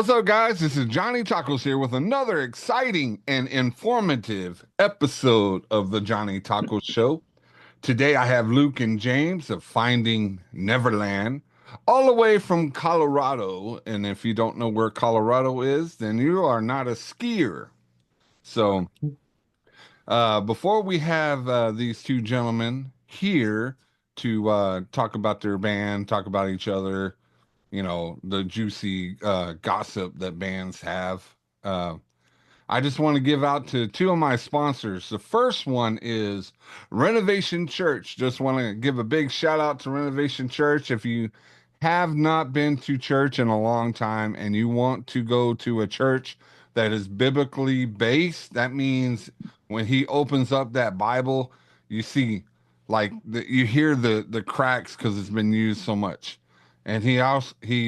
What's up, guys? This is Johnny Tacos here with another exciting and informative episode of the Johnny Tacos Show. Today I have Luke and James of Finding Neverland, all the way from Colorado. And if you don't know where Colorado is, then you are not a skier. So, before we have these two gentlemen here to talk about their band, talk about each other, the juicy gossip that bands have. Uh, I just want to give out to two of my sponsors. The first one is Renovation Church. Just want to give a big shout out to Renovation Church. If you have not been to church in a long time and you want to go to a church that is biblically based, that means when he opens up that Bible, you see you hear the cracks because it's been used so much. And he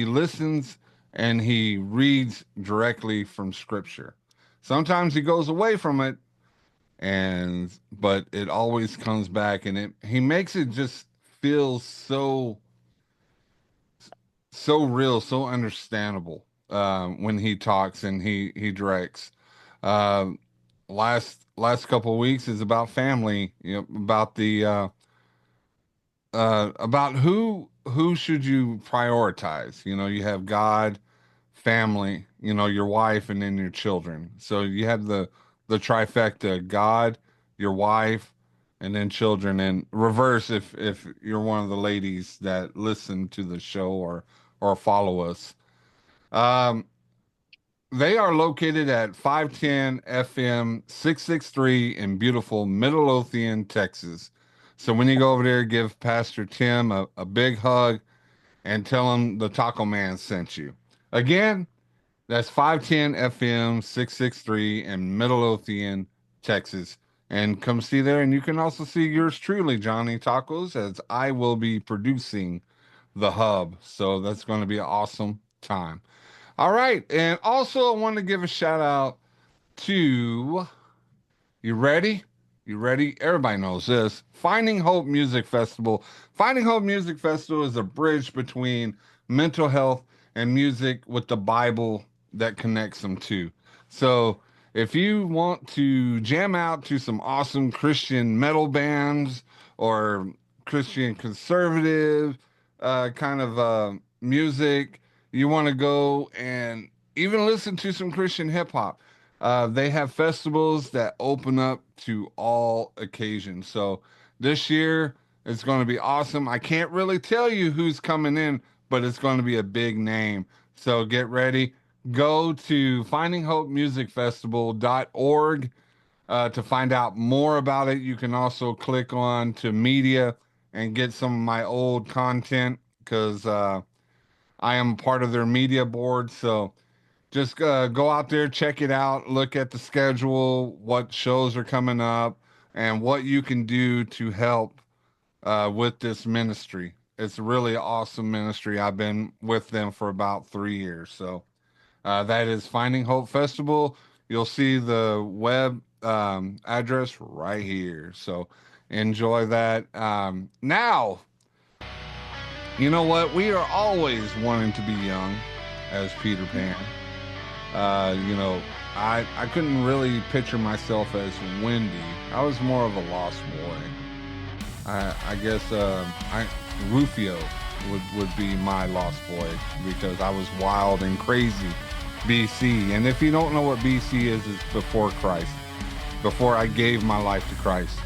listens and he reads directly from scripture. Sometimes he goes away from it, but it always comes back, and he makes it just feel so real, so understandable when he talks and he directs. Uh, last couple of weeks is about family, about the about who should you prioritize. You have God, family, your wife, and then your children. So you have the trifecta: God, your wife, and then children. And reverse if you're one of the ladies that listen to the show or follow us. Um, they are located at 510 FM 663 in beautiful Midlothian, Texas. So when you go over there, give Pastor Tim a big hug and tell him the Taco Man sent you. Again, that's 510 FM 663 in Midlothian, Texas. And come see there. And you can also see yours truly, Johnny Tacos, as I will be producing the hub. So that's going to be an awesome time. All right. And also, I want to give a shout out to, you ready? You ready? Everybody knows this. Finding Hope Music Festival. Finding Hope Music Festival is a bridge between mental health and music with the Bible that connects them to. So, if you want to jam out to some awesome Christian metal bands or Christian conservative kind of music, you want to go and even listen to some Christian hip hop. They have festivals that open up to all occasions. So this year it's going to be awesome. I can't really tell you who's coming in, but it's going to be a big name. So get ready. Go to findinghopemusicfestival.org to find out more about it. You can also click on to media and get some of my old content because I am part of their media board. So just go out there, check it out, look at the schedule, what shows are coming up, and what you can do to help with this ministry. It's a really awesome ministry. I've been with them for about 3 years. So that is Finding Hope Festival. You'll see the web address right here. So enjoy that. Now, you know what? We are always wanting to be young as Peter Pan. You know, I couldn't really picture myself as Wendy. I was more of a lost boy. I guess Rufio would be my lost boy because I was wild and crazy BC. And if you don't know what BC is, it's before Christ, before I gave my life to Christ.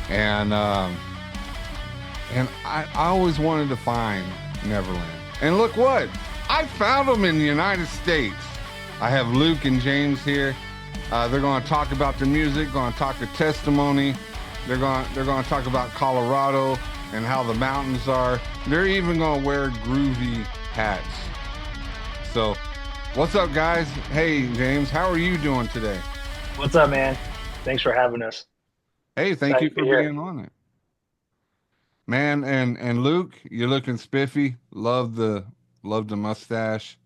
And I always wanted to find Neverland. And look what? I found them in the United States. I have Luke and James here. They're going to talk about their music, going to talk a testimony. They're going to talk about Colorado and how the mountains are. They're even going to wear groovy hats. So, what's up, guys? Hey, James, how are you doing today? What's up, man? Thanks for having us. Hey, thank you Excited to for be here. being on it. Man, and Luke, you're looking spiffy. Love the mustache.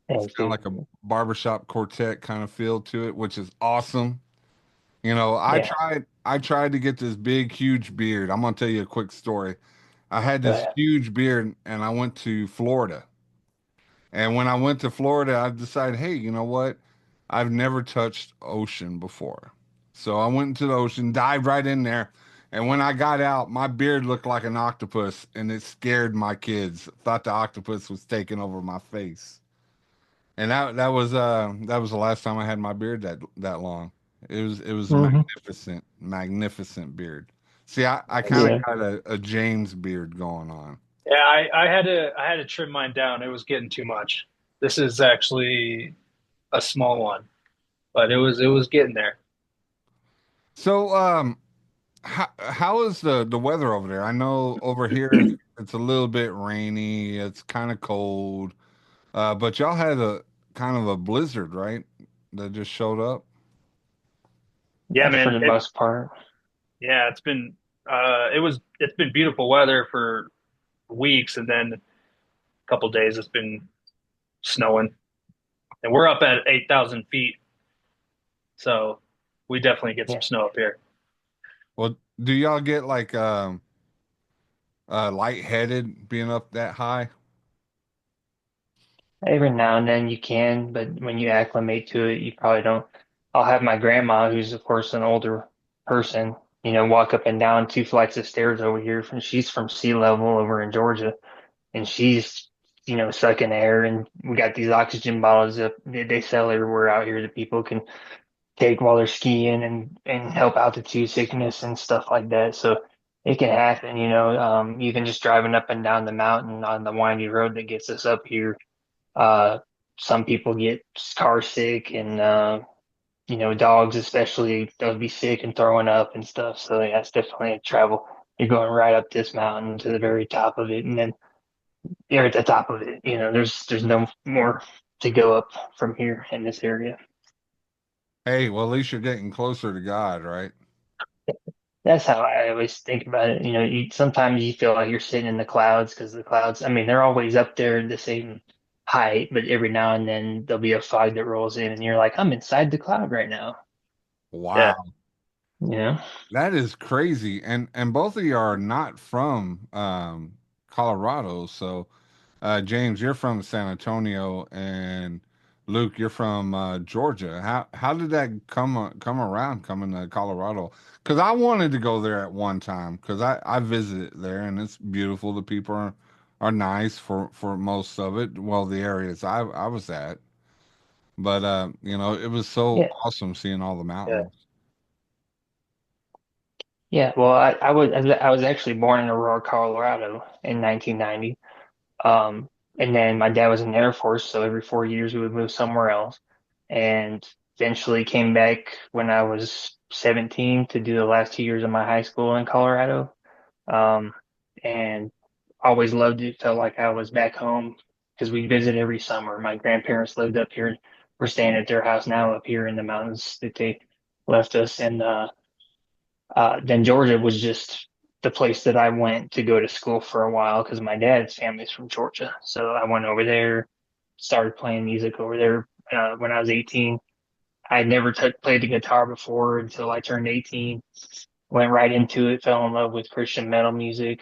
It's Thank kind of you. like a barbershop quartet kind of feel to it, which is awesome. Yeah. I tried to get this big, huge beard. I'm gonna tell you a quick story. I had Go this ahead. huge beard and I went to Florida. And when I went to Florida, I decided, hey, you know what? I've never touched ocean before. So I went into the ocean, dived right in there. And when I got out, my beard looked like an octopus and it scared my kids. Thought the octopus was taking over my face. And that was the last time I had my beard that long. It was Hmm. magnificent, magnificent beard. See, I kind of Yeah. got a James beard going on. Yeah, I had to trim mine down. It was getting too much. This is actually a small one, but it was getting there. So, how is the weather over there? I know over here it's a little bit rainy. It's kind of cold. But y'all had a kind of a blizzard, right? That just showed up. Yeah, Yeah, for man. the most part. Yeah, it's been beautiful weather for weeks, and then a couple days it's been snowing, and we're up at 8,000 feet, so we definitely get some Yeah. snow up here. Well, do y'all get like lightheaded being up that high? Every now and then you can, but when you acclimate to it, you probably don't. I'll have my grandma, who's of course an older person, walk up and down 2 flights of stairs over here she's from sea level over in Georgia, and she's, sucking air, and we got these oxygen bottles that they sell everywhere out here that people can take while they're skiing and help altitude sickness and stuff like that. So it can happen, even just driving up and down the mountain on the windy road that gets us up here. Uh, some people get car sick, and dogs especially, they'll be sick and throwing up and stuff. So yeah, it's definitely a travel. You're going right up this mountain to the very top of it, and then you're at the top of it. There's no more to go up from here in this area. Hey, well, at least you're getting closer to God, right? That's how I always think about it. Sometimes you feel like you're sitting in the clouds because the clouds, I mean, they're always up there the same height, but every now and then there'll be a fog that rolls in, and you're like, I'm inside the cloud right now. Yeah, Wow. You know? That is crazy. And both of you are not from Colorado. So James, you're from San Antonio, and Luke, you're from Georgia. How did that come around coming to Colorado? Because I wanted to go there at one time because I visited there and it's beautiful. The people are nice for most of it. Well, the areas I was at, but it was so Yeah. awesome seeing all the yeah. mountains. Yeah. Well, I was actually born in Aurora, Colorado in 1990. And then my dad was in the Air Force, so every 4 years we would move somewhere else. And eventually came back when I was 17 to do the last 2 years of my high school in Colorado. Um, and always loved it. Felt like I was back home because we visit every summer. My grandparents lived up here. We're staying at their house now up here in the mountains that they left us. And then Georgia was just the place that I went to go to school for a while because my dad's family's from Georgia. So I went over there, started playing music over there when I was 18. I had never played the guitar before until I turned 18. Went right into it, fell in love with Christian metal music.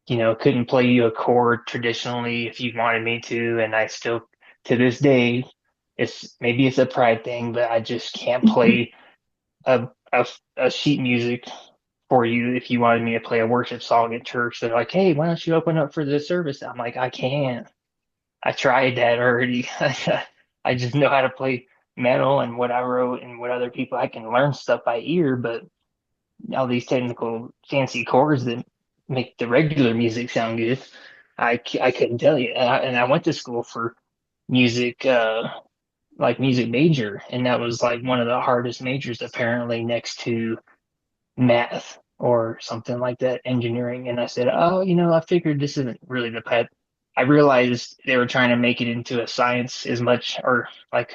Couldn't play you a chord traditionally if you wanted me to, and I still, to this day, maybe it's a pride thing, but I just can't play a sheet music for you if you wanted me to play a worship song at church. They're like, "Hey, why don't you open up for the service?" I'm like, "I can't. I tried that already. I just know how to play metal and what I wrote and what other people. I can learn stuff by ear, but all these technical fancy chords that make the regular music sound good, I couldn't tell you. And I went to school for music, like music major, and that was like one of the hardest majors apparently next to math or something like that, engineering. And I said, oh, I figured this isn't really the path. I realized they were trying to make it into a science as much, or like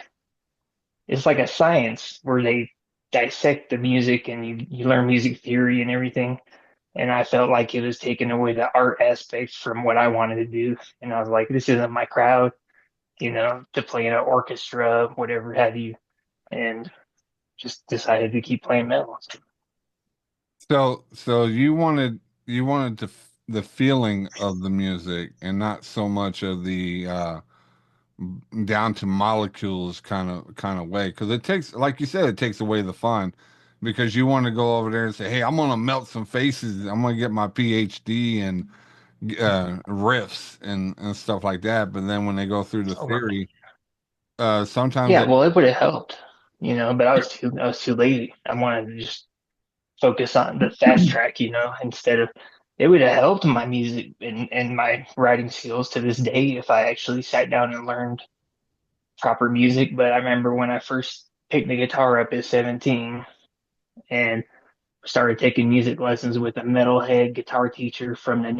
it's like a science where they dissect the music and you learn music theory and everything. And I felt like it was taking away the art aspect from what I wanted to do. And I was like, this isn't my crowd, to play in an orchestra, whatever have you. And just decided to keep playing metal. So you wanted the feeling of the music and not so much of the down to molecules kind of way, because it takes, like you said, it takes away the fun, because you want to go over there and say, hey, I'm gonna melt some faces, I'm gonna get my PhD and riffs and stuff like that. But then when they go through the Oh, right. theory, sometimes Yeah, they well, it would have helped, but I was too lazy. I wanted to just focus on the fast track, instead of it would have helped my music and my writing skills to this day if I actually sat down and learned proper music. But I remember when I first picked the guitar up at 17 and started taking music lessons with a metalhead guitar teacher from the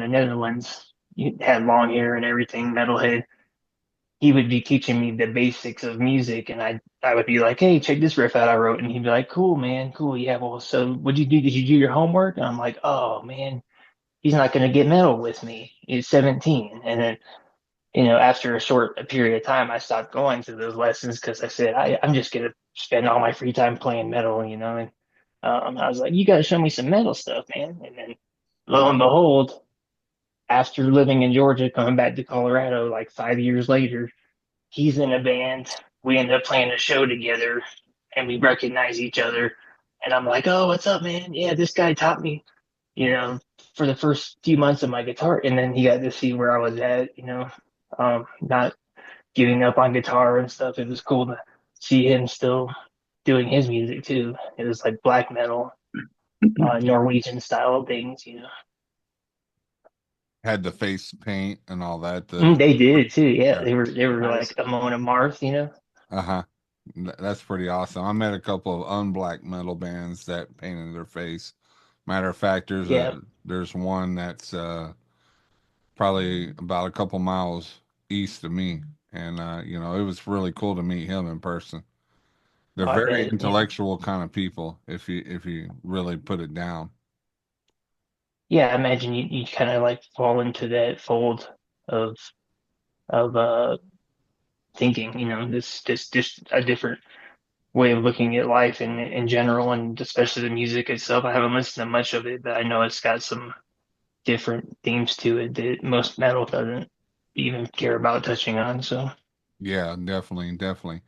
Netherlands. He had long hair and everything, metalhead. He would be teaching me the basics of music, and I would be like, "Hey, check this riff out I wrote," and he'd be like, "Cool, man, cool. Yeah, well, so what'd you do? Did you do your homework?" And I'm like, "Oh man, he's not gonna get metal with me. He's 17." And then, after a short period of time, I stopped going to those lessons because I said, I'm just gonna spend all my free time playing metal, And I was like, "You gotta show me some metal stuff, man." And then, lo and behold, after living in Georgia, coming back to Colorado like 5 years later, he's in a band. We end up playing a show together and we recognize each other. And I'm like, "Oh, what's up, man? Yeah, this guy taught me, you know, for the first few months of my guitar." And then he got to see where I was at, not giving up on guitar and stuff. It was cool to see him still doing his music too. It was like black metal, Norwegian style things. had the face paint and all that. The They did too. Yeah, yeah, they were like Nice. Amon Amarth. uh-huh. That's pretty awesome. I met a couple of unblack metal bands that painted their face. Matter of fact, Yeah, there's one that's probably about a couple miles east of me, and it was really cool to meet him in person. They're I very bet. Yeah. intellectual kind of people, if you really put it down. Yeah, I imagine you kind of like fall into that fold of of thinking, this just a different way of looking at life in general, and especially the music itself. I haven't listened to much of it, but I know it's got some different themes to it that most metal doesn't even care about touching on. So Yeah, definitely, definitely.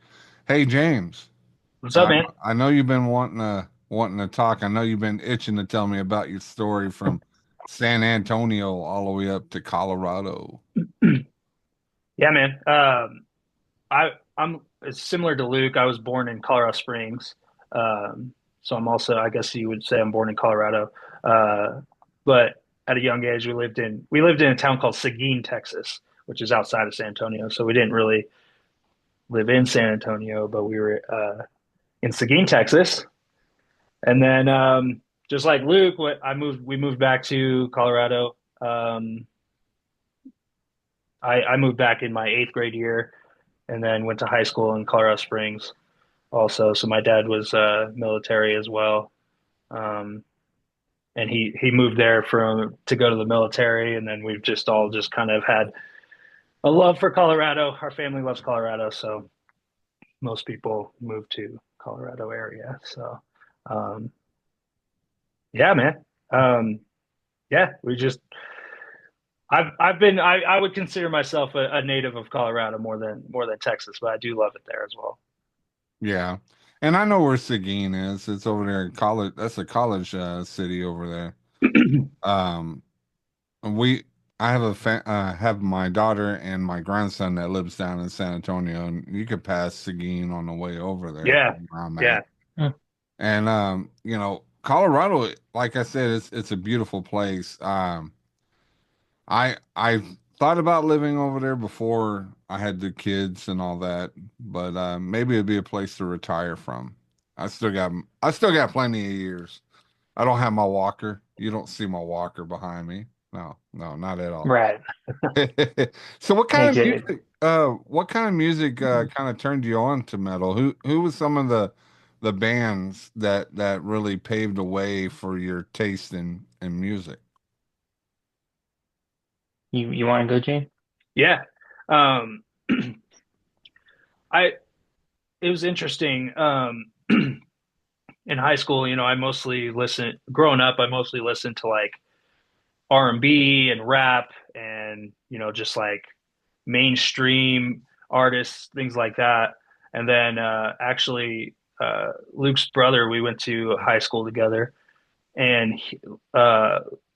Hey, James, What's up, man? I know you've been wanting to talk. I know you've been itching to tell me about your story from San Antonio all the way up to Colorado. Yeah, man. I'm it's similar to Luke. I was born in Colorado Springs, so I'm also, I guess you would say, I'm born in Colorado. But at a young age, we lived in a town called Seguin, Texas, which is outside of San Antonio. So we didn't really live in San Antonio, but we were in Seguin, Texas. And then, just like Luke, we moved back to Colorado. I moved back in my eighth grade year, and then went to high school in Colorado Springs also. So my dad was military as well, um, and he moved there from to go to the military, and then we've just all just kind of had a love for Colorado. Our family loves Colorado, so most people move to Colorado area. So um, yeah, man. Um, yeah, we just I would consider myself a native of Colorado more than Texas, but I do love it there as well. Yeah, and I know where Seguin is. It's over there in college. That's a college city over there. Um, we I have have my daughter and my grandson that lives down in San Antonio, and you could pass Seguin on the way over there Yeah, from where I'm at. yeah, mm, And Colorado, like I said, it's a beautiful place. I thought about living over there before I had the kids and all that, but maybe it'd be a place to retire from. I still got plenty of years. I don't have my walker. You don't see my walker behind me. No, no, not at all. right, So exactly. what kind of music kind of turned you on to metal? Who was some of the bands that really paved the way for your taste in music? You want to go, Jane? yeah. Um, I It was interesting. In high school, I mostly listen. Growing up, I mostly listened to like R&B and rap, and just like mainstream artists, things like that. And then Luke's brother, we went to high school together, and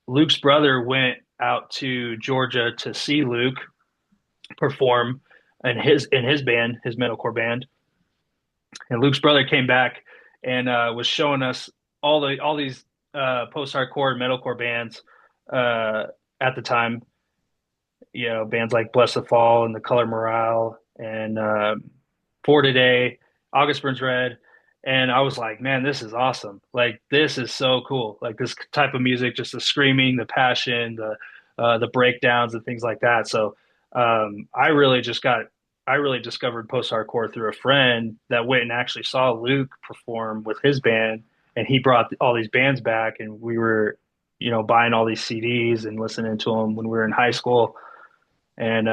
Luke's brother went out to Georgia to see Luke perform in his band, his metalcore band. And Luke's brother came back and was showing us all these post hardcore and metalcore bands at the time. You know, bands like Bless the Fall and The Color Morale and For Today, August Burns Red. And I was like, man, this is awesome. Like, this is so cool. Like, this type of music, just the screaming, the passion, the breakdowns, and things like that. So, I really I really discovered post hardcore through a friend that went and actually saw Luke perform with his band, and he brought all these bands back, and we were, you know, buying all these CDs and listening to them when we were in high school, and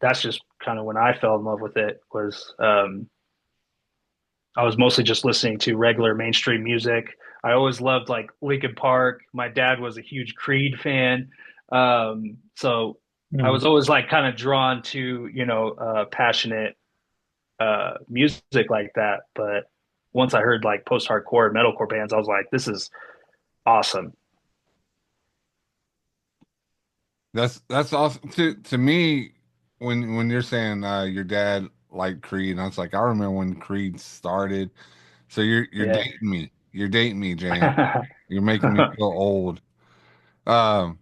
that's just kind of when I fell in love with it. Was I was mostly just listening to regular mainstream music. I always loved like Linkin Park. My dad was a huge Creed fan, so I Mm. was always like kind of drawn to, you know, passionate music like that. But once I heard like post hardcore and metalcore bands, I was like, this is awesome. That's awesome. To me, when you're saying your dad liked Creed, I was like, I remember when Creed started. So you're Yeah. dating me. You're dating me, James. You're making me feel old. Um,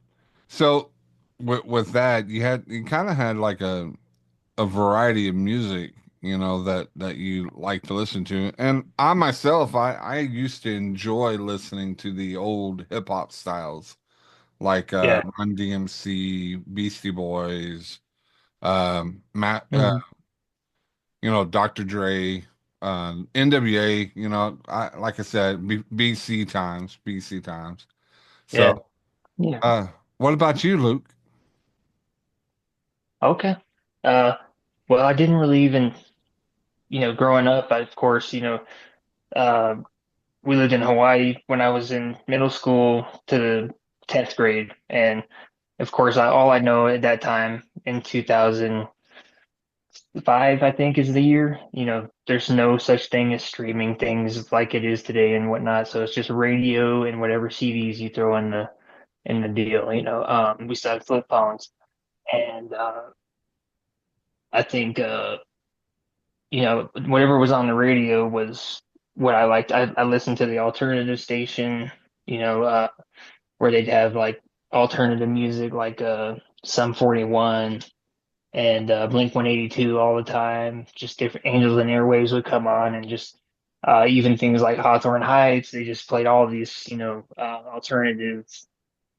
so with that, you kind of had like a variety of music, you know, that you like to listen to. And I myself, I used to enjoy listening to the old hip hop styles like Yeah. Run DMC, Beastie Boys, Matt, Mm. you know, Dr. Dre, NWA, you know, like I said, BC times. Yeah. So, Yeah. what about you, Luke? Okay. Uh, well, I didn't really even, growing up, of course, uh, we lived in Hawaii when I was in middle school to the 10th grade. And of course, all I know at that time in 2005, I think is the year, there's no such thing as streaming things like it is today and whatnot. So it's just radio and whatever CDs you throw in the deal, we still had flip phones. And I think whatever was on the radio was what I liked. I listened to the alternative station, you know, uh, where they'd have like alternative music like Sum 41 and Blink 182 all the time. Just different Angels and Airwaves would come on, and just even things like Hawthorne Heights. They just played all these, alternative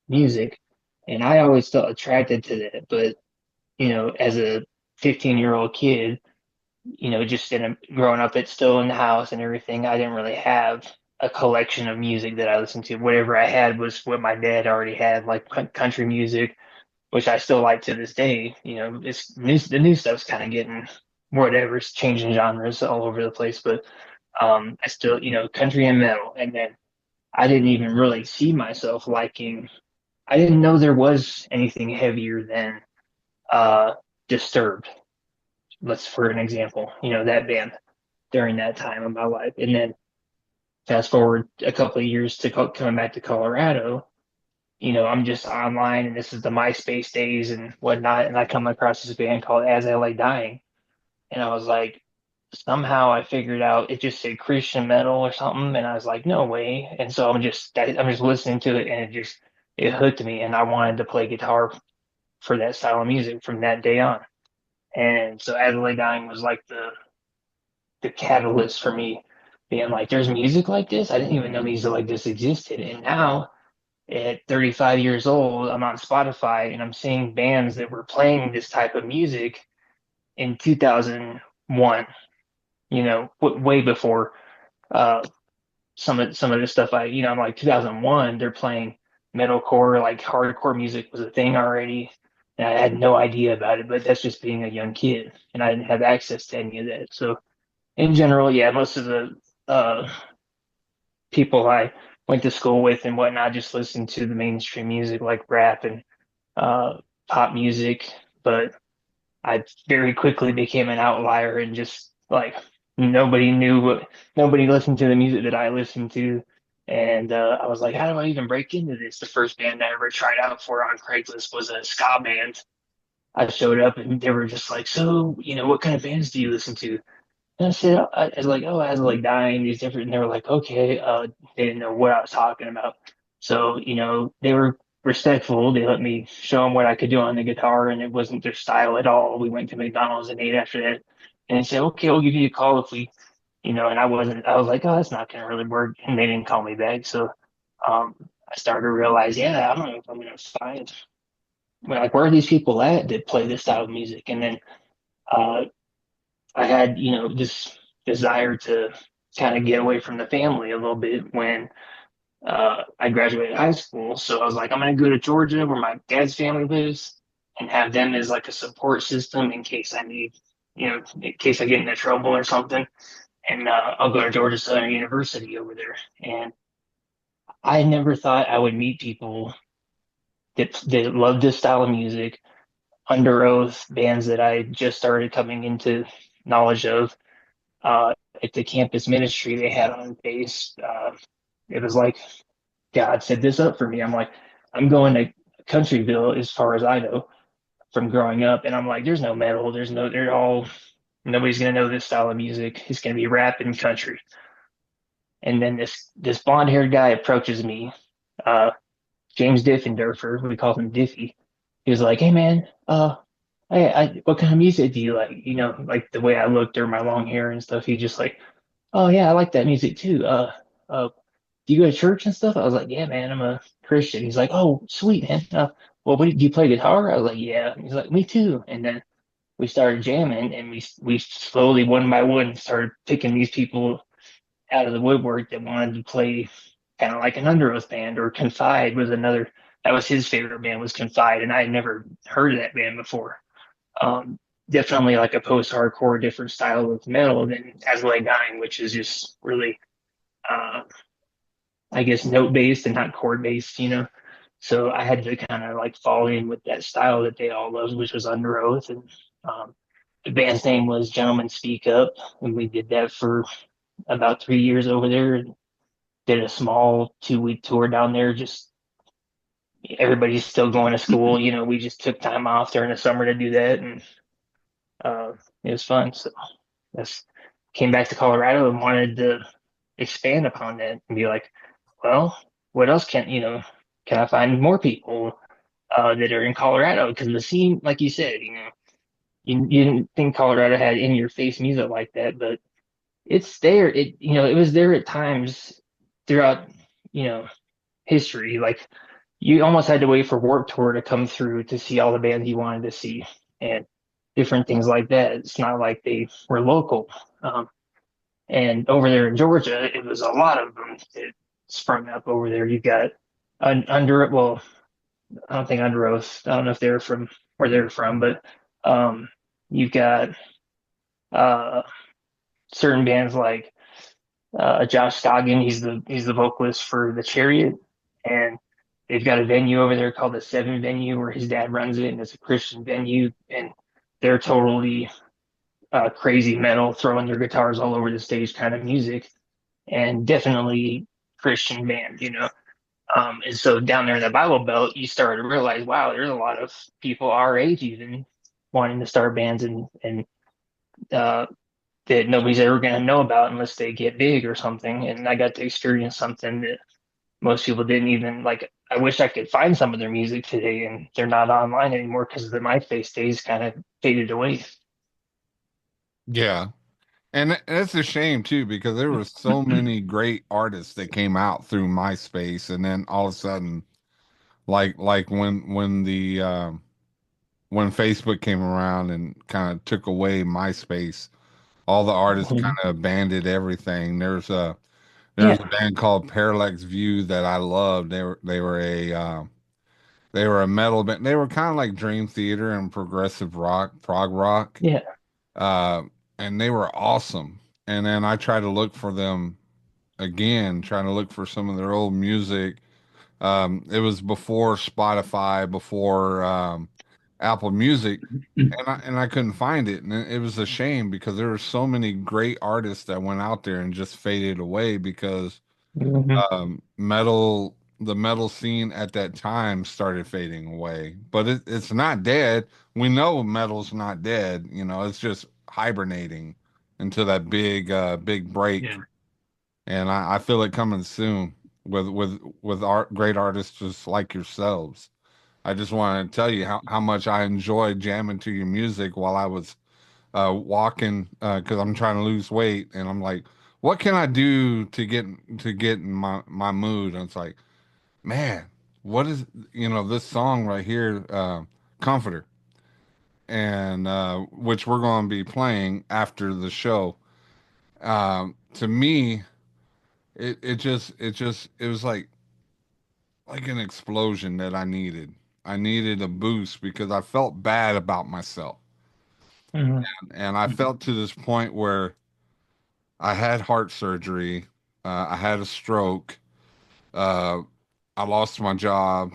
music, and I always felt attracted to that. But as a 15-year-old kid, just growing up, it's still in the house and everything. I didn't really have a collection of music that I listened to. Whatever I had was what my dad already had, like country music, which I still like to this day. The new stuff's kind of getting whatever, it's changing genres all over the place, but I still, country and metal. And then I didn't even really see myself liking. I didn't know there was anything heavier than uh Disturbed. Let's for an example, that band during that time of my life. And then fast forward a couple of years to coming back to Colorado, I'm just online and this is the MySpace days and whatnot. And I come across this band called As I Lay Dying. And I was like, somehow I figured out it just said Christian metal or something. And I was like, no way. And so I'm just listening to it and it hooked me. And I wanted to play guitar for that style of music from that day on. And so As I Lay Dying was like the catalyst for me being like, there's music like this. I didn't even know music like this existed. And now at 35 years old, I'm on Spotify and I'm seeing bands that were playing this type of music in 2001, way before some of the stuff I'm like 2001, they're playing metalcore, like hardcore music was a thing already. And I had no idea about it, but that's just being a young kid and I didn't have access to any of that. So in general, yeah, most of the uh, people I went to school with and whatnot just listened to the mainstream music like rap and uh, pop music. But I very quickly became an outlier and just like nobody knew nobody listened to the music that I listened to. And I was like, how do I even break into this? The first band I ever tried out for on Craigslist was a ska band. I showed up and they were just like, so, what kind of bands do you listen to? And I said, I was like, oh, I was like dying, these different, and they were like, okay, they didn't know what I was talking about. So, they were respectful. They let me show them what I could do on the guitar, and it wasn't their style at all. We went to McDonald's and ate after that. And they said, okay, we'll give you a call if we, and I was like, oh, that's not going to really work. And they didn't call me back. So, I started to realize, yeah, I don't know if I'm going to find, like, where are these people at that play this style of music? And then, uh, I had, this desire to kind of get away from the family a little bit when I graduated high school. So I was like, I'm going to go to Georgia where my dad's family lives and have them as like a support system in case I need, in case I get into trouble or something. And I'll go to Georgia Southern University over there. And I never thought I would meet people that love this style of music, under oath bands that I just started coming into knowledge of uh, at the campus ministry they had on base. It was like God set this up for me. I'm like, I'm going to Countryville as far as I know from growing up, and I'm like, there's no metal, they're all nobody's gonna know this style of music. It's gonna be rap and country. And then this blonde haired guy approaches me, uh, James Diffenderfer, we call him Diffie. He was like, hey man, what kind of music do you like? Like the way I looked or my long hair and stuff. He just like, oh yeah, I like that music too. Uh, do you go to church and stuff? I was like, yeah, man, I'm a Christian. He's like, oh, sweet, man. Well, do you play guitar? I was like, yeah. He's like, me too. And then we started jamming, and we slowly, one by one, started picking these people out of the woodwork that wanted to play kind of like an Under Oath band, or Confide was another. That was his favorite band, was Confide, and I had never heard of that band before. Um, Definitely like a post-hardcore, different style of metal than As I Lay Dying, which is just really uh, I guess note based and not chord based, So I had to kind of like fall in with that style that they all loved, which was Under Oath. And um, the band's name was Gentlemen Speak Up. And we did that for about 3 years over there, and did a small 2 week tour down there. Just everybody's still going to school. We just took time off during the summer to do that. And uh, it was fun. So that's came back to Colorado and wanted to expand upon that and be like, well, what else can I find more people that are in Colorado? Because the scene, like you said, you didn't think Colorado had in your face music like that, but it's there. It was there at times throughout, you know, history. Like you almost had to wait for Warped Tour to come through to see all the bands you wanted to see and different things like that. It's not like they were local. And over there in Georgia, it was a lot of them that sprung up over there. You got well, I don't think Under Oath. I don't know if they're from where they're from, but um, you've got uh, certain bands like Josh Scoggin. He's the vocalist for the Chariot, and they've got a venue over there called the Seven Venue where his dad runs it, and it's a Christian venue, and they're totally crazy metal, throwing their guitars all over the stage kind of music, and definitely Christian band. And so down there in the Bible Belt, you started to realize, wow, there's a lot of people our age even wanting to start bands and uh, that nobody's ever going to know about unless they get big or something. And I got to experience something that most people didn't even like. I wish I could find some of their music today, and they're not online anymore because the MySpace days kind of faded away. Yeah. And it's a shame too, because there were so many great artists that came out through MySpace, and then all of a sudden, like when Facebook came around and kind of took away MySpace, all the artists kind Mhm. of abandoned everything. There's a Yeah, band called Parallax View that I loved. They were a metal band. They were kind of like Dream Theater and progressive rock, prog rock. yeah. Uh, and they were awesome. And then I tried to look for them again, trying to look for some of their old music. It was before Spotify, before Apple Music, and I couldn't find it, and it was a shame because there were so many great artists that went out there and just faded away because Hmm. the metal scene at that time started fading away. But it's not dead. We know metal's not dead. You know, it's just hibernating until that big break. Yeah. And I feel it coming soon with art great artists just like yourselves. I just want to tell you how much I enjoyed jamming to your music while I was walking because I'm trying to lose weight, and I'm like, what can I do to get in my mood? And it's like, man, what is this song right here, Comforter, and which we're going to be playing after the show. To me, it was like an explosion that I needed. I needed a boost because I felt bad about myself. Hmm. And I felt to this point where I had heart surgery, I had a stroke, uh, I lost my job.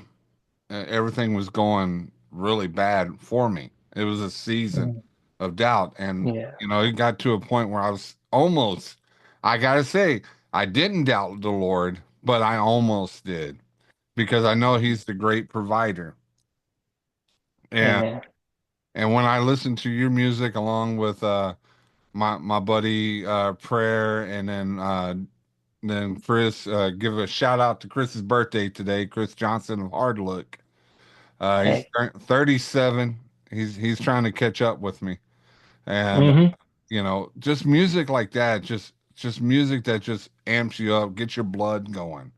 Everything was going really bad for me. It was a season of doubt. And, Yeah. it got to a point where I was almost, I gotta say, I didn't doubt the Lord, but I almost did because I know He's the great provider. And Amen. and when I listened to your music along with my buddy Prayer, and then Chris, give a shout out to Chris's birthday today, Chris Johnson of Hard Look. He's Hey. 37. He's trying to catch up with me, and Hmm. just music like that, just music that just amps you up, gets your blood going,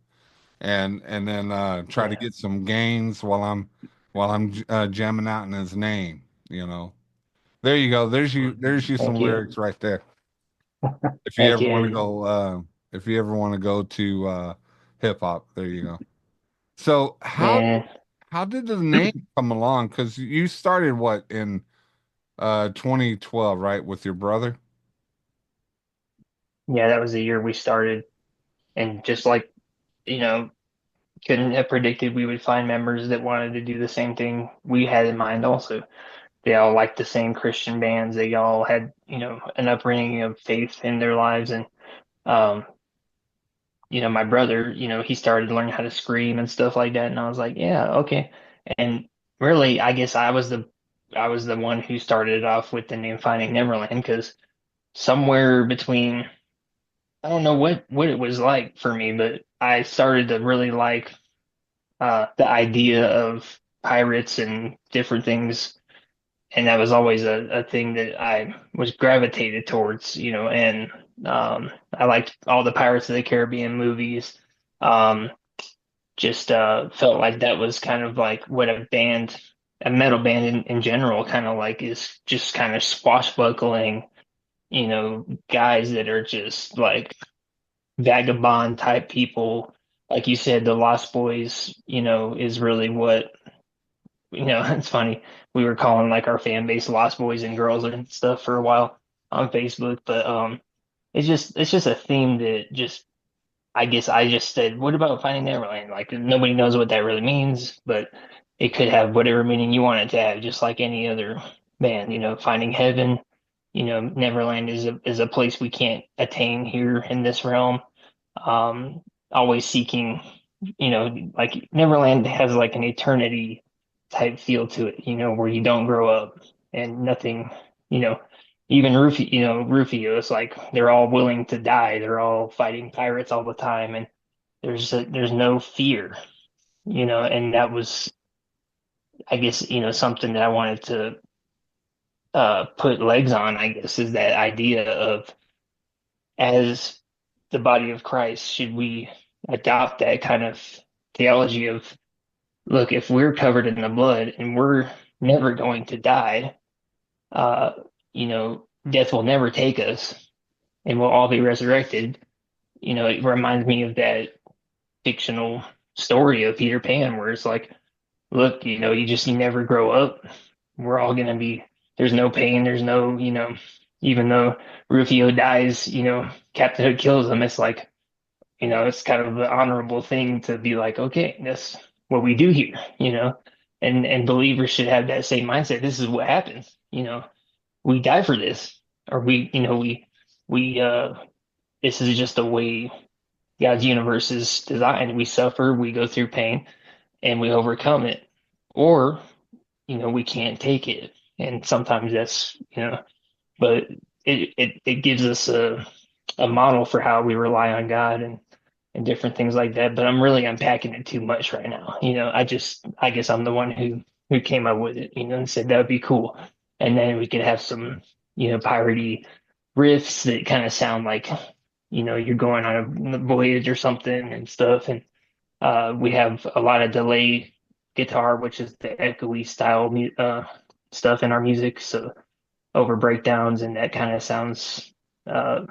and then try to Yeah. get some gains while I'm jamming out in His name. You know, there you go. There's you some Thank you. lyrics right there. If you Thank ever want to you. go, if you ever want to go to hip hop, there you go. So Man. how did the name come along? Because you started what in 2012, right, with your brother? Yeah, that was the year we started. And just like, you know, couldn't have predicted we would find members that wanted to do the same thing we had in mind also. They all liked the same Christian bands. They all had, an upbringing of faith in their lives. And, um, my brother, he started learning how to scream and stuff like that. And I was like, yeah, okay. And really, I guess I was the one who started it off with the name Finding Neverland because somewhere between, I don't know what it was like for me, but I started to really like the idea of pirates and different things, and that was always a thing that I was gravitated towards, and I liked all the Pirates of the Caribbean movies. Um, just felt like that was kind of like what a metal band in general, kind of like is just kind of swashbuckling, guys that are just like vagabond type people. Like you said, the Lost Boys, is really what, it's funny. We were calling like our fan base Lost Boys and Girls and stuff for a while on Facebook, but it's just a theme that just I guess I just said, what about Finding Neverland? Like nobody knows what that really means, but it could have whatever meaning you want it to have, just like any other band, finding heaven, Neverland is a place we can't attain here in this realm. Um, Always seeking, like Neverland has like an eternity type feel to it, where you don't grow up and nothing, you know, even Rufio, it's like they're all willing to die. They're all fighting pirates all the time, and there's no fear, and that was, I guess, something that I wanted to put legs on, I guess, is that idea of as the body of Christ, should we adopt that kind of theology of, look, if we're covered in the blood and we're never going to die, uh, death will never take us and we'll all be resurrected. It reminds me of that fictional story of Peter Pan where it's like, look, you never grow up. We're all gonna be, there's no pain, there's no, even though Rufio dies, Captain Hook kills him, it's like, it's kind of the honorable thing to be like, okay, that's what we do here, and believers should have that same mindset. This is what happens. We die for this, or we this is just the way God's universe is designed. We suffer, we go through pain, and we overcome it. Or, we can't take it. And sometimes but it gives us a model for how we rely on God and different things like that. But I'm really unpacking it too much right now. I guess I'm the one who came up with it, and said that would be cool. And then we could have some, piratey riffs that kind of sound like, you're going on a voyage or something and stuff. And we have a lot of delay guitar, which is the echoey style stuff in our music. So over breakdowns, and that kind of sounds, uh,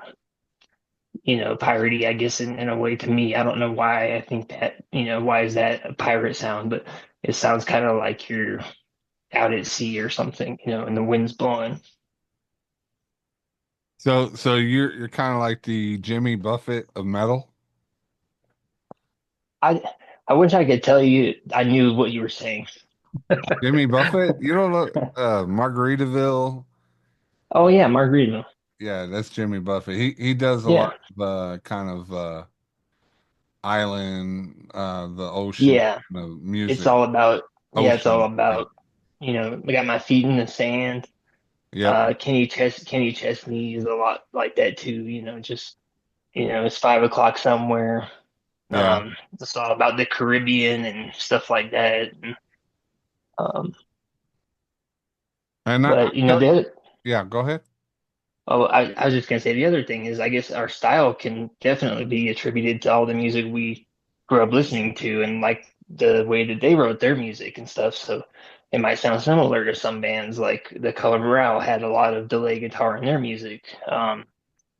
piratey, I guess, in a way to me. I don't know why I think that, why is that a pirate sound, but it sounds kind of like you're out at sea or something, and the wind's blowing. So you're kind of like the Jimmy Buffett of metal. I I wish I could tell you I knew what you were saying. Jimmy Buffett, you don't know Margaritaville. Oh yeah, Margaritaville. Yeah, that's Jimmy Buffett. He does a lot Yeah, of kind of island, the ocean yeah. It's music, all about yeah, it's all ocean. about, I got my feet in the sand. Yep. Kenny Chesney is a lot like that too, just it's 5 o'clock somewhere. Yeah. It's all about the Caribbean and stuff like that. Um, And I but tell the you, other, yeah, go ahead. oh, I was just gonna say the other thing is I guess our style can definitely be attributed to all the music we grew up listening to and like the way that they wrote their music and stuff. So it might sound similar to some bands like The Color Morale had a lot of delay guitar in their music.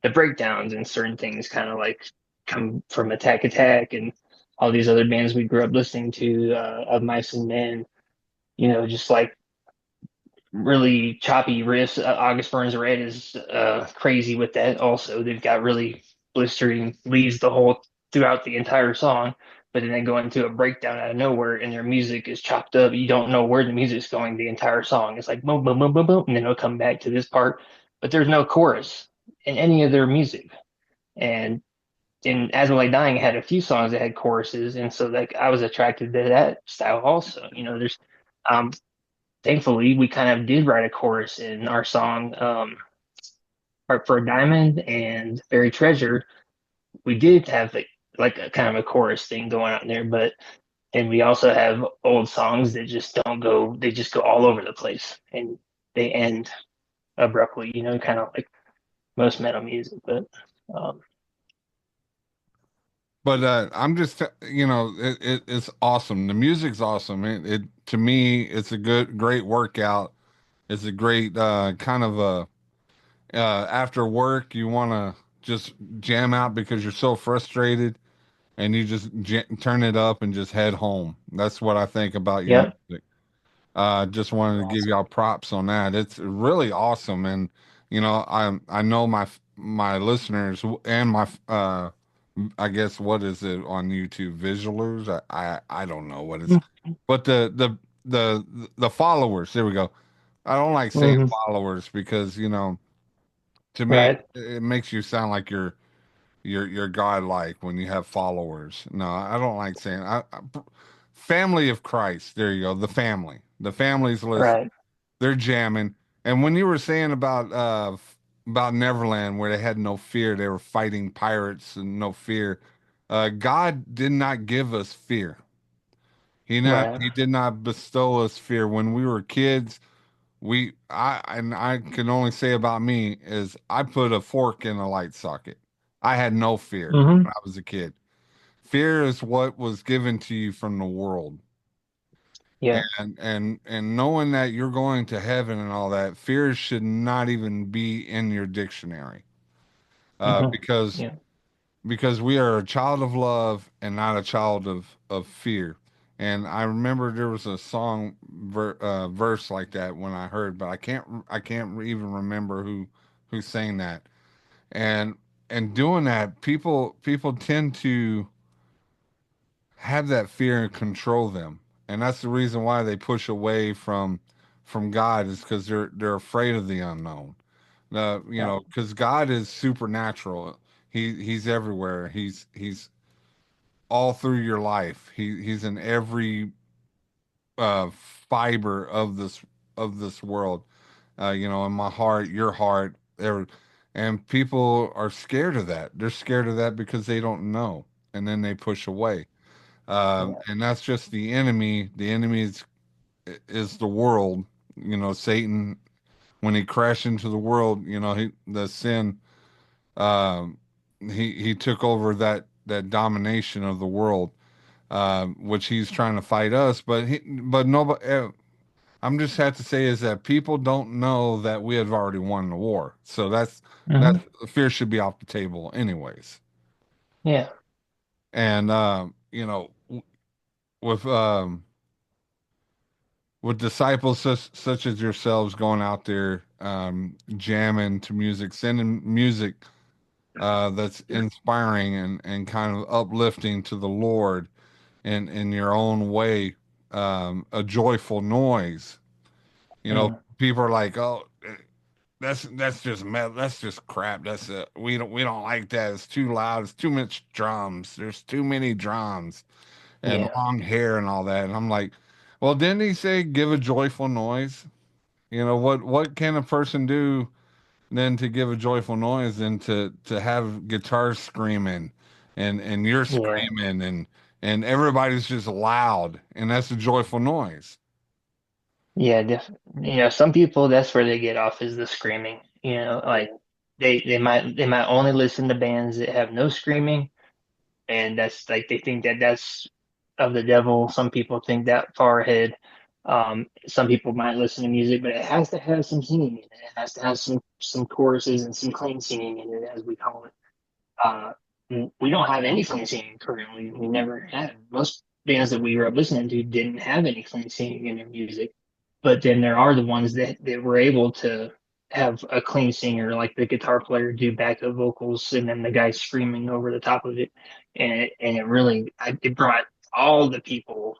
The breakdowns and certain things kind of like come from Attack Attack and all these other bands we grew up listening to, of Mice and Men, just like really choppy riffs. August Burns Red is crazy with that. Also, they've got really blistering leads the whole throughout the entire song, but then they go into a breakdown out of nowhere, and their music is chopped up. You don't know where the music's going the entire song. It's like boom, boom, boom, boom, boom, and then it'll come back to this part, but there's no chorus in any of their music. And As I Lay Dying had a few songs that had choruses, and so like I was attracted to that style also. There's um thankfully we kind of did write a chorus in our song, for Diamond and Buried Treasure. We did have like a kind of a chorus thing going on there, but and we also have old songs that just don't go, they just go all over the place and they end abruptly, kind of like most metal music. But um, But I'm just, it's awesome. The music's awesome. It to me, it's a great workout. It's a great kind of a after work, you want to just jam out because you're so frustrated, and you just turn it up and just head home. That's what I think about your yep, music. Just wanted to give y'all props on that. It's really awesome, and I know my listeners and my I guess what is it on YouTube? Visualers? I don't know what it's, but the followers. There we go. I don't like saying hmm, followers because to me right, it makes you sound like you're godlike when you have followers. No, I don't like saying family of Christ. There you go. The family's list. right, They're jamming. And when you were saying about Neverland, where they had no fear, they were fighting pirates and no fear. God did not give us fear. right, He did not bestow us fear. When we were kids, I can only say about me is I put a fork in a light socket. I had no fear hmm, when I was a kid. Fear is what was given to you from the world. yeah, And knowing that you're going to heaven and all that, fear should not even be in your dictionary. Uh, hmm, because yeah, because we are a child of love and not a child of fear. And I remember there was a verse like that when I heard, but I can't even remember who sang that. And doing that, people tend to have that fear and control them. and that's the reason why they push away from God is because they're afraid of the unknown. You Yeah. know, because God is supernatural. He's everywhere. He's all through your life. He's in every fiber of this world. You know, in my heart, your heart, and people are scared of that. They're scared of that because they don't know, and then they push away. Yeah. And that's just the enemy. The enemy is the world. You know, Satan when he crashed into the world. You know, the sin. Um, he took over that domination of the world, which he's trying to fight us. But nobody. I'm just have to say is that people don't know that we have already won the war. So that Hmm. fear should be off the table, anyways. Yeah. And you know, with with disciples such as yourselves going out there, jamming to music, sending music that's inspiring and kind of uplifting to the Lord in your own way, a joyful noise. You know, Mm. people are like, "Oh, that's just metal. That's just crap. That's we don't like that. It's too loud. It's too much drums. There's too many drums and Yeah. long hair and all that." And I'm like, "Well, didn't he say give a joyful noise? You know what can a person do than to give a joyful noise than to have guitars screaming and you're Yeah. screaming and everybody's just loud and that's a joyful noise." Yeah. You know, some people that's where they get off is the screaming. You know, like they might only listen to bands that have no screaming, and that's like they think that that's of the devil. Some people think that far ahead. Some people might listen to music, but it has to have some singing in it. It has to have some choruses and some clean singing in it, as we call it. Uh, we don't have any clean singing currently. We never had. Most bands that we grew up listening to didn't have any clean singing in their music. But then there are the ones that were able to have a clean singer, like the guitar player do backup vocals, and then the guy screaming over the top of it, and it really it brought all the people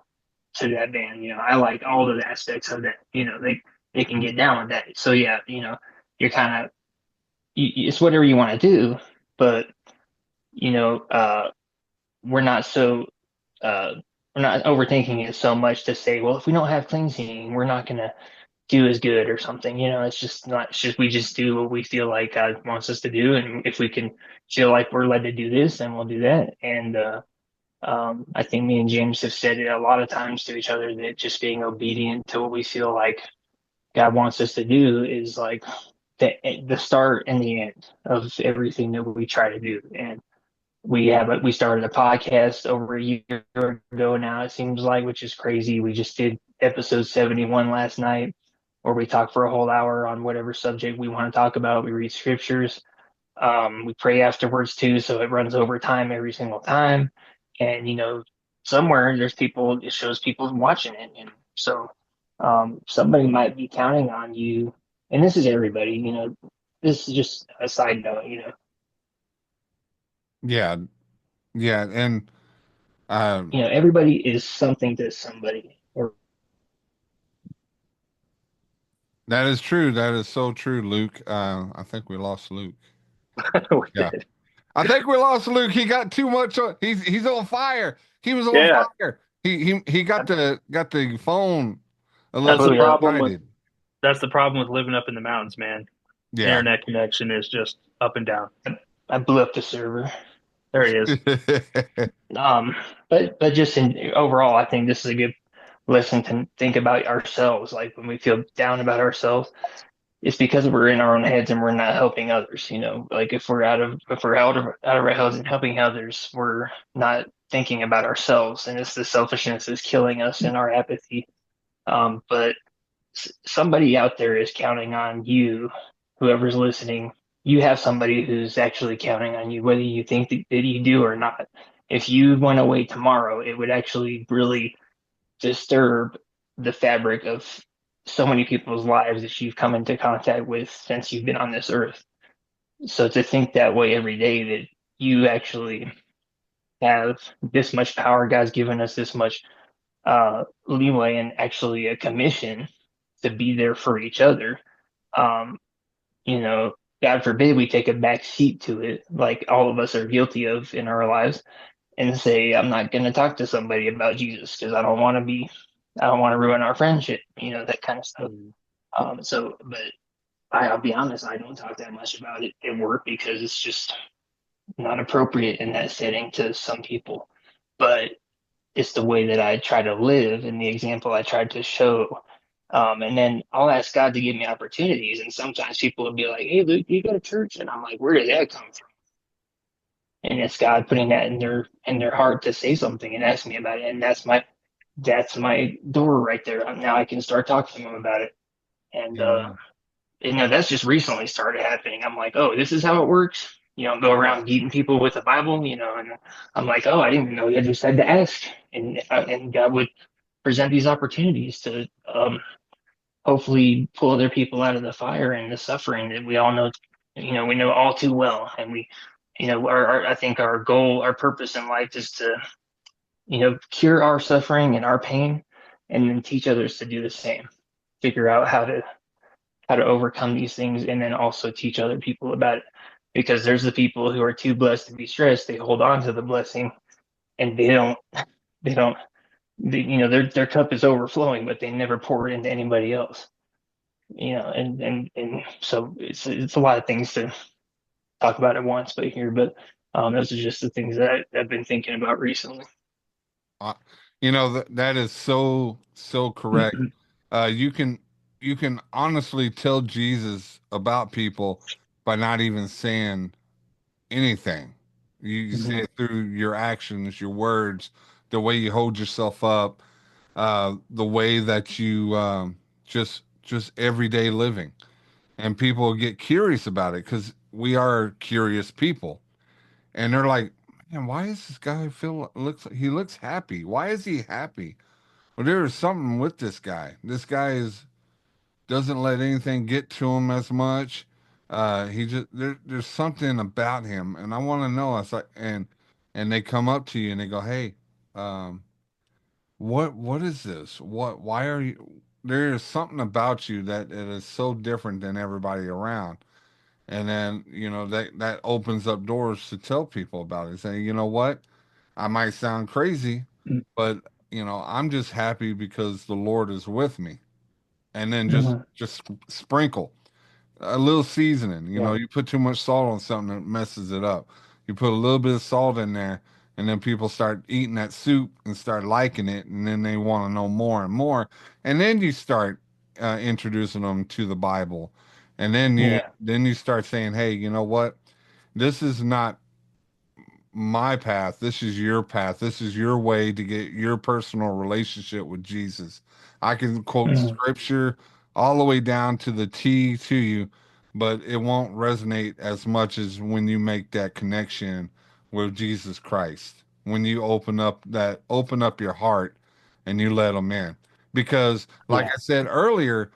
to that band. You know, I like all the aspects of that. You know, they can get down with that. So yeah, you know, you're kind of it's whatever you want to do, but you know, we're not so uh, we're not overthinking it so much to say, well, if we don't have clean singing, we're not gonna do as good or something. You know, it's just not. It's just we just do what we feel like God wants us to do, and if we can feel like we're led to do this, then we'll do that. And I think me and James have said it a lot of times to each other that just being obedient to what we feel like God wants us to do is like the start and the end of everything that we try to do. And we started a podcast over a year ago now, it seems like, which is crazy. We just did episode 71 last night, where we talk for a whole hour on whatever subject we want to talk about. We read scriptures. We pray afterwards too, so it runs over time every single time. And you know, somewhere there's people. It shows people watching it, and so somebody might be counting on you. And this is everybody. You know, this is just a side note. Yeah, yeah, and You know, everybody is something to somebody. Or that is true. That is so true, Luke. I think we lost Luke. We Yeah. did. I think we lost Luke. He got too much. He's on fire. He was on Yeah, fire. He got the phone a little that's oh the too yeah, problem with excited. that's the problem with living up in the mountains, man. Yeah. Internet connection is just up and down. I blew up the server. There he is. Um, but just in overall, I think this is a good lesson to think about ourselves. Like when we feel down about ourselves, it's because we're in our own heads and we're not helping others. You know, like if we're out of our heads and helping others, we're not thinking about ourselves, and it's the selfishness is killing us in our apathy. But somebody out there is counting on you, whoever's listening. You have somebody who's actually counting on you, whether you think that you do or not. If you went away tomorrow, it would actually really disturb the fabric of so many people's lives that you've come into contact with since you've been on this earth. So to think that way every day, that you actually have this much power, God's given us this much leeway and actually a commission to be there for each other. Um, you know, God forbid we take a back seat to it, like all of us are guilty of in our lives, and say, I'm not going to talk to somebody about Jesus because I don't want to ruin our friendship, that kind of stuff. Mm. But I'll be honest, I don't talk that much about it at work because it's just not appropriate in that setting to some people. But it's the way that I try to live and the example I tried to show. And then I'll ask God to give me opportunities. And sometimes people will be like, "Hey, Luke, you go to church?" And I'm like, "Where did that come from?" And it's God putting that in their heart to say something and ask me about it. And that's my door right there. Now I can start talking to them about it. And Amen. that's just recently started happening. I'm like, oh, this is how it works. Go around beating people with the Bible, and I'm like, oh, I didn't even know you just had to ask. And God would present these opportunities to hopefully pull other people out of the fire and the suffering that we all know, we know all too well. And I think our goal, our purpose in life is to, cure our suffering and our pain and then teach others to do the same. Figure out how to overcome these things and then also teach other people about it. Because there's the people who are too blessed to be stressed, they hold on to the blessing and they don't their cup is overflowing, but they never pour it into anybody else. And so it's a lot of things to talk about at once, but those are just the things that I've been thinking about recently. Uh, that is so correct. Uh, you can you can honestly tell Jesus about people by not even saying anything. You say Mhm. it through your actions, your words, the way you hold yourself up, the way that you just everyday living, and people get curious about it because we are curious people, and they're like, "Man, why is this guy feel looks he looks happy? Why is he happy? Well, there is something with this guy. This guy is doesn't let anything get to him as much. He just there's something about him, and I want to know." It's like, and they come up to you and they go, "Hey, um, what is this? Why are you? There is something about you that it is so different than everybody around." And then that opens up doors to tell people about it. Say, you know what? I might sound crazy, but I'm just happy because the Lord is with me. And then just Mhm. just sprinkle a little seasoning. Yeah, You put too much salt on something, it messes it up. You put a little bit of salt in there, and then people start eating that soup and start liking it, and then they want to know more and more. And then you start introducing them to the Bible, and yeah, then you start saying, "Hey, you know what? This is not my path. This is your path. This is your way to get your personal relationship with Jesus." I can quote Mhm. scripture all the way down to the T to you, but it won't resonate as much as when you make that connection with Jesus Christ. When you open up your heart and you let him in. Because like Yeah, I said earlier,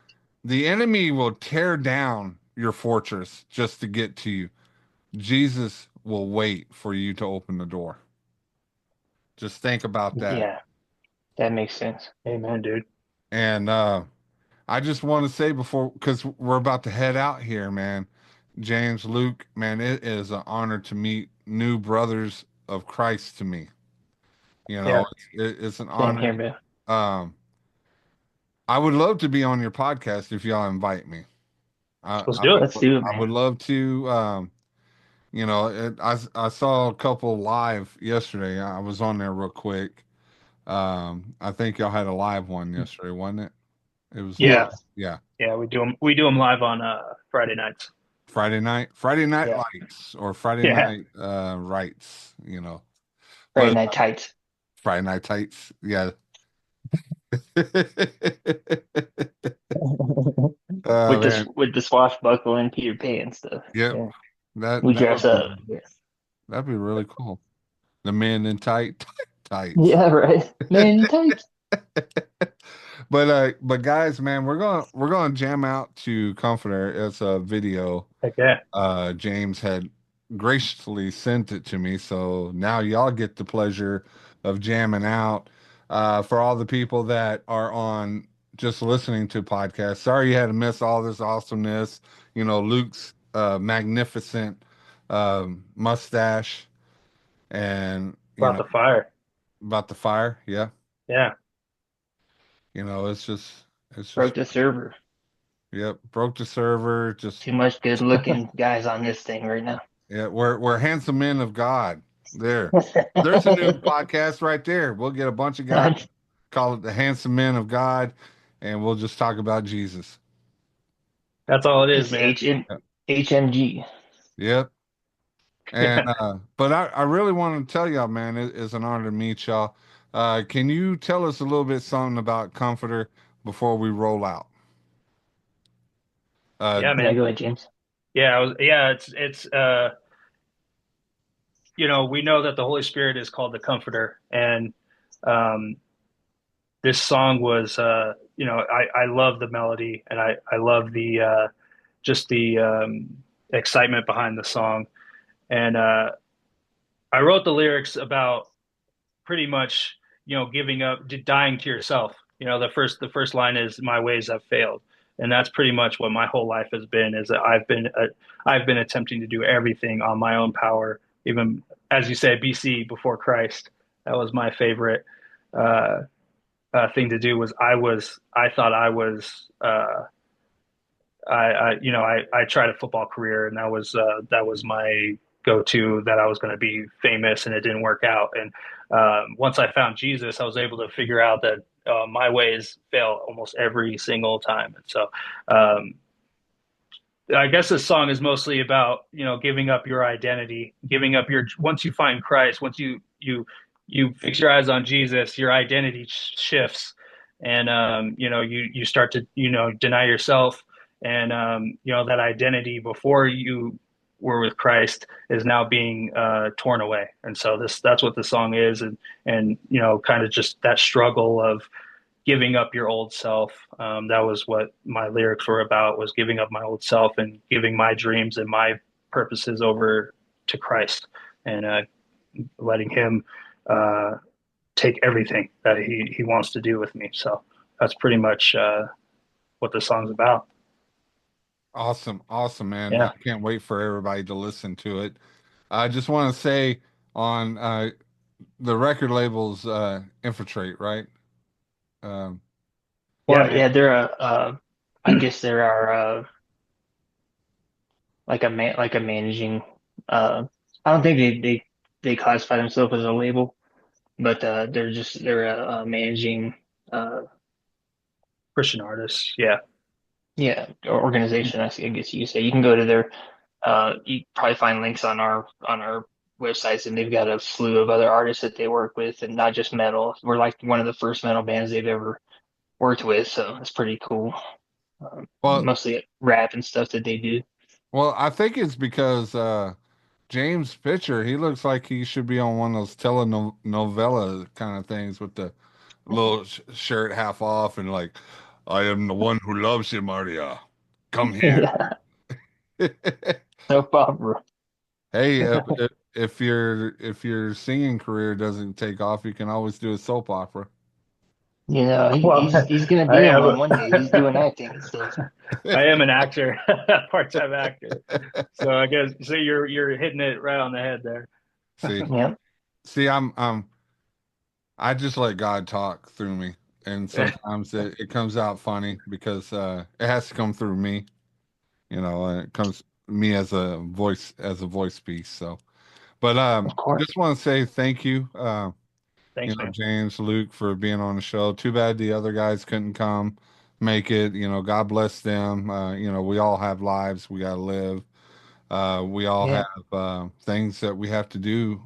the enemy will tear down your fortress just to get to you. Jesus will wait for you to open the door. Just think about that. yeah, that makes sense. Amen, dude. And I just want to say before, because we're about to head out here, man, James, Luke, man, it is an honor to meet new brothers of Christ to me. Yeah, It's an Same honor. here, man. Um, I would love to be on your podcast if y'all invite me. let's do it. Let's do it, I man. would love to. I saw a couple live yesterday. I was on there real quick. I think y'all had a live one yesterday, wasn't it? It was live. Yeah, Yes. Yeah. yeah, we do them live on Friday nights. Friday night Yeah, lights or Friday yeah. night rights, Friday But night tights Friday night tights, yeah. Oh man, with the swashbuckle and Peter Pan stuff. yep. Yeah, That we that dress would be up. Yeah, that'd be really cool. The men in tights. yeah, right. Man in tights. But guys, man, we're gonna jam out to Comforter. It's a video. Heck yeah. James had graciously sent it to me, so now y'all get the pleasure of jamming out. For all the people that are on just listening to podcasts, sorry you had to miss all this awesomeness. Luke's magnificent mustache and About the fire. about the fire. Yeah, Yeah. it's Broke just the server. yep, broke the server. Just Too much good looking guys on this thing right now. yeah, we're handsome men of God. There's a new podcast right there. We'll get a bunch of guys, call it the handsome men of God, and we'll just talk about Jesus. That's all it is, Just man. Yep. HMG. Yep. And Yeah. but I really want to tell y'all, man, it's an honor to meet y'all. Can you tell us a little bit something about Comforter before we roll out? Uh, Yeah, Yeah, man. go ahead, James. It's we know that the Holy Spirit is called the Comforter, and um, this song was, I love the melody, and I love the just the excitement behind the song, and I wrote the lyrics about pretty much, giving up, dying to yourself. The first line is "My ways have failed," and that's pretty much what my whole life has been. Is that I've been attempting to do everything on my own power, even as you say, BC before Christ. That was my favorite uh, thing to do. I thought I was. I tried a football career, and that was my go-to. That I was going to be famous, and it didn't work out. And once I found Jesus, I was able to figure out that my ways fail almost every single time. And so, um, I guess this song is mostly about giving up your identity, giving up your once you find Christ, once you fix your eyes on Jesus, your identity shifts, and you start to deny yourself, and that identity before you were with Christ is now being torn away, and so that's what the song is, and kind of just that struggle of giving up your old self. That was what my lyrics were about, was giving up my old self and giving my dreams and my purposes over to Christ, and letting him uh, take everything that he wants to do with me. So that's pretty much what the song's about. awesome, awesome, man. I Yeah. can't wait for everybody to listen to it. I just want to say on the record labels infiltrate, right? Um, Yeah, Well, man. yeah, they're I guess there are like a managing uh I don't think they classify themselves as a label, but they're a managing uh Christian artists. Yeah. yeah, organization, I guess you could say. You can go to their you probably find links on our websites, and they've got a slew of other artists that they work with, and not just metal. We're like one of the first metal bands they've ever worked with, so it's pretty cool. well, Mostly rap and stuff that they do. well, I think it's because James Pitcher, he looks like he should be on one of those telenovela kind of things with the little shirt half off and like, I am the one who loves you, Maria. Come here. Yeah, no problem. Hey, if your singing career doesn't take off, you can always do a soap opera. You know, Well, he's gonna I be on am one one day. He's doing acting and stuff. I am an actor, part-time actor. So I guess so you're hitting it right on the head there. See, Yeah, see, I just let God talk through me, and sometimes it comes out funny because it has to come through me, and it comes me as a voice piece. So, but of course. just want to say thank you, Thanks, man. James, Luke, for being on the show. Too bad the other guys couldn't come make it. God bless them. We all have lives we got to live. We all Yeah, have things that we have to do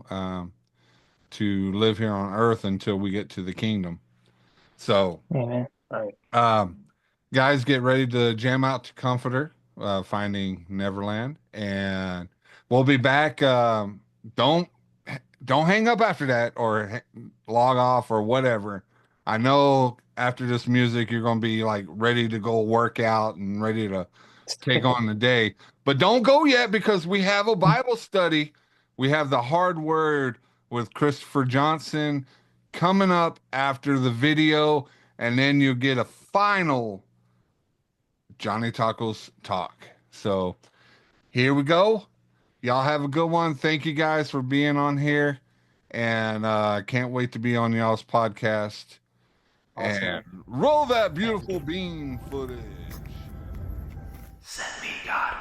to live here on earth until we get to the kingdom. So, yeah, man. All right. um, guys, get ready to jam out to Comforter, Finding Neverland, and we'll be back. Don't don't hang up after that or log off or whatever. I know after this music you're gonna be like ready to go work out and ready to take on the day, but don't go yet because we have a Bible study. We have the hard word with Christopher Johnson coming up after the video, and then you'll get a final Johnny Tacos talk. So here we go. Y'all have a good one. Thank you guys for being on here. And can't wait to be on y'all's podcast. Awesome. And roll that beautiful bean footage. Send me God.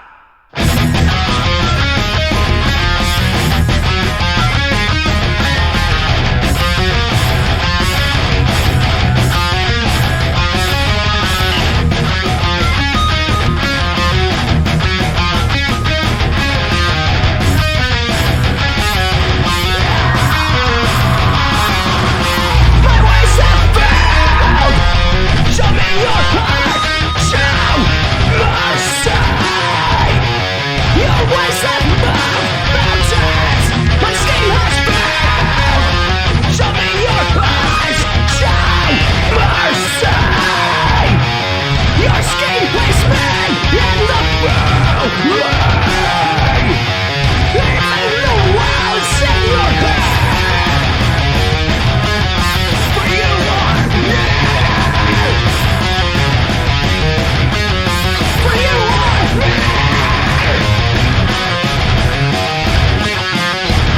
Show me your heart, show mercy. Your ways have moved mountains, my skin has bowed. Show me your eyes, show mercy. Your skin placed me in the roadway. Even the walls in your head, for you are near. For you are here.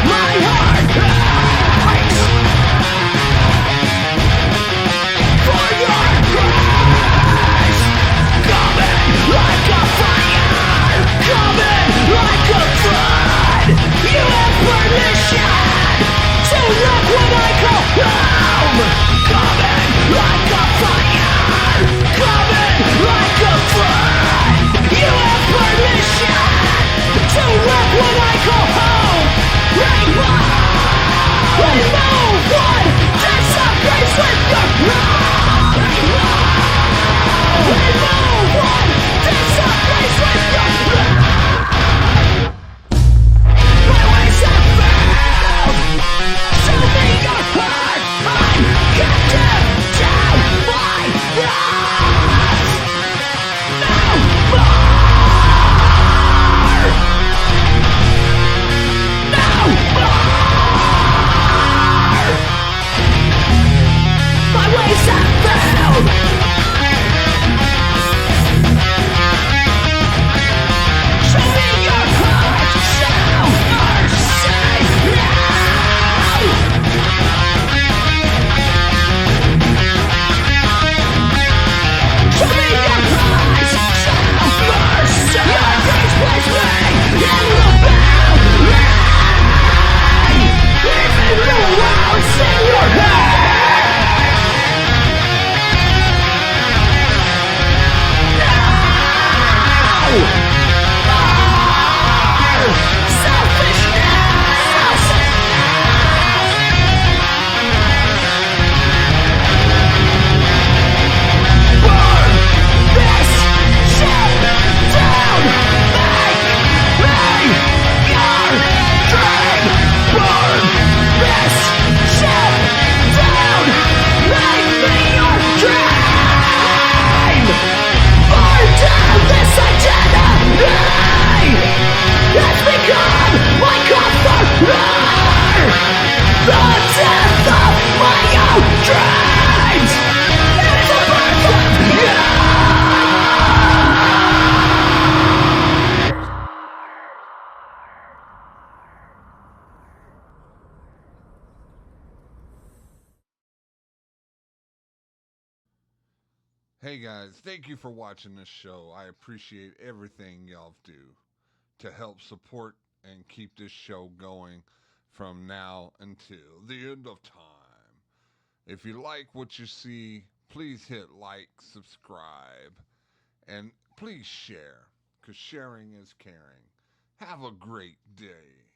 My heart breaks for your grace. Coming like a fire, coming like a flood. You have permission to look when I call home. Coming like a fire, coming like a flood. You have permission to look when I call home. Remove what disagrees with your love. Remove what disagrees with your love. My ways have failed. Show me your heart. I'm captive to my love. No more. No more. My ways have failed. Show me your heart. Show mercy now. Show me your eyes. Show mercy. Your grace plays me in the ballet. Even the walls in your head. Now. Selfishness. Burn this shit down. Make me your dream. Burn this shit down. Make me your dream. Burn down this identity. It's become my comforter. The death of my own dreams. It's a birth of Hey guys, thank you for watching this show. I appreciate everything y'all do to help support and keep this show going from now until the end of time. If you like what you see, please hit like, subscribe, and please share, because sharing is caring. Have a great day.